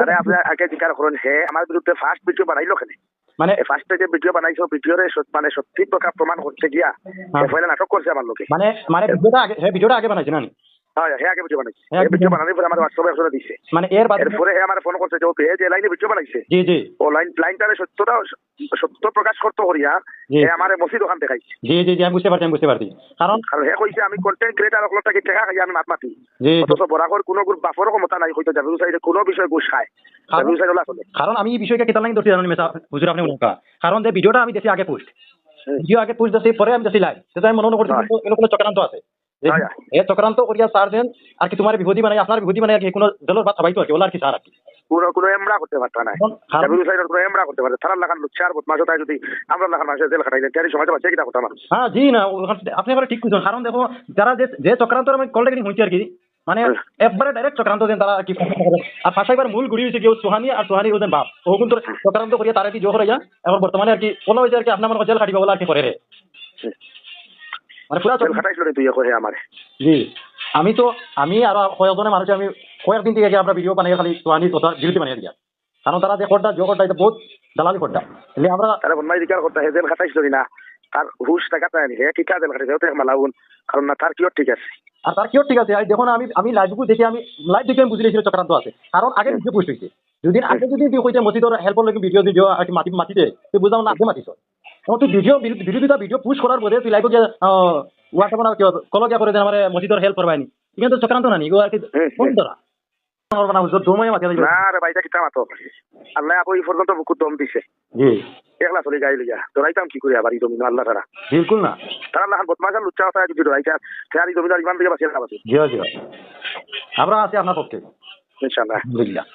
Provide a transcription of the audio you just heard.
তারে আপনি আগে জিজ্ঞাসা করুন হে আমার বিরুদ্ধে ফার্স্ট ভিডিও বানাইলো কেন মানে ফার্স্টে যে ভিডিও বানাইছো ভিডিওরে মানে সত্যি প্রকার প্রমাণ করতে গিয়া পয়লা নাটক করছে আমার লোকে মানে মানে ভিডিওটা আগে বানাইছে না হ্যাঁ হে আগে ভিডিও বানাইছে ভিডিও বানানোর পরে আমার হোয়াটসঅ্যাপে একজনে দিছে মানে এরপরে হে আমার ফোন করছে যে ও পেজ লাইনে ভিডিও বানাইছে জি জি ও লাইনটারে সত্য প্রকাশ করতে করিয়া হে আমার মসজিদ ওখান দেখাইছে জি জি জি আমি বুঝতে পারছি কারণ হে কইছে আমি কন্টেন্ট ক্রিয়েটার ওগুলো টাকা টাকা খাই আমি মাত মাতি জি অথচ বরাবর কোনো গ্রুপ বাপরও ক্ষমতা নাই হয়তো জাবিউ সাইডে কোনো বিষয় ঘুষ খায় জাবিউ সাইড ওলা চলে কারণ আমি এই বিষয়টা কেতন লাগে দর্শি জানেন মেসা হুজুর আপনি বলুন কারণ যে ভিডিওটা আমি দেখি আগে পোস্ট ভিডিও আগে পোস্ট দিছি পরে আমি দেখি লাইভ সেটা আমি মনে করছি এরকম চক্রান্ত আছে এ চক্রান্ত করিয়া স্যার দেন আর কি তোমার বিভূতি বানাই আপনার বিভূতি বানাই আর কি কোনো দলের ভাত সবাই তো আর কি ওলা আর কি স্যার আর কি কোনো এমরা করতে পারতো না জাবিউ সাইডের কোনো এমরা করতে পারতো তারা লাগান লুচ্ছার বদমাশ তাই যদি আমরা লাগান মানুষের জেল খাটাইলে তারই সময় বাঁচে কিনা কথা মানুষ হ্যাঁ জি না আপনি এবারে ঠিক বুঝুন কারণ দেখো যারা যে চক্রান্ত আমি কলটা কিনে হইছি আর কি মানে একবারে ডাইরেক্ট চক্রান্ত দেন তারা কি আর ফাঁসাইবার মূল গুড়ি হয়েছে কেউ সোহানি আর সোহানি ওদের বাপ ও কিন্তু চক্রান্ত করিয়া তারা কি জোর হয়ে যায় এখন বর্তমানে আর কি বলা হয়েছে আর কি আপনার মনে জেল খাটিবা বলে আর কি করে রে মানে পুরা জেল খাটাইছিল তুই কহে আমার জি আমি আর কয়েকজনের মানুষ আমি কয়েকদিন থেকে আমরা ভিডিও বানিয়ে খালি সোহানি কথা বিরতি বানিয়ে দিয়া কারণ তারা যে করটা জগৎটা এটা বহুত দালালি করটা এলে আমরা তারা বন্যায় দিকার করতে হে জেল খাটাইছিল না আর হুশ টাকা তাই হে কিটা জেল খাটাইছে ওতে মালাউন কারণ না তার কিও ঠিক আছে আর তার কিও ঠিক আছে আর দেখুন আমি লাইভটুকু দেখে আমি বুঝে নিয়েছিল চক্রান্ত আছে কারণ আগে ভিডিও পোস্ট হয়েছে দুদিন আগে যদি তুই কইতে মসজিদের হেল্পর লাগে ভিডিও আর কি মাতিতে তুই বুঝাও না আগে মাতিছ এবং তুই ভিডিও পুশ করার পরে তুই লাইভে গিয়ে হোয়াটসঅ্যাপ না কল গিয়া করে দেন আমার মসজিদের হেল্প করবানি কিন্তু চক্রান্ত না নি এগুলো আর কি কোন ধরা না রে ভাইটা কিতা মাতো আল্লাহ আপনি এই পর্যন্ত বুকুর দম দিছে জি একলা চলে গাই লিয়া ধরাইতাম কি করে আবার এই জমিন আল্লাহ তারা বিলকুল না তারা আল্লাহ বদমাশ আর লুচ্চা কথা যদি ধরাইতা আর এই জমিদার ইমান দিকে বাঁচিয়ে রাখা জি জি আমরা আছি আপনার পক্ষে ইনশাআল্লাহ আলহামদুলিল্লাহ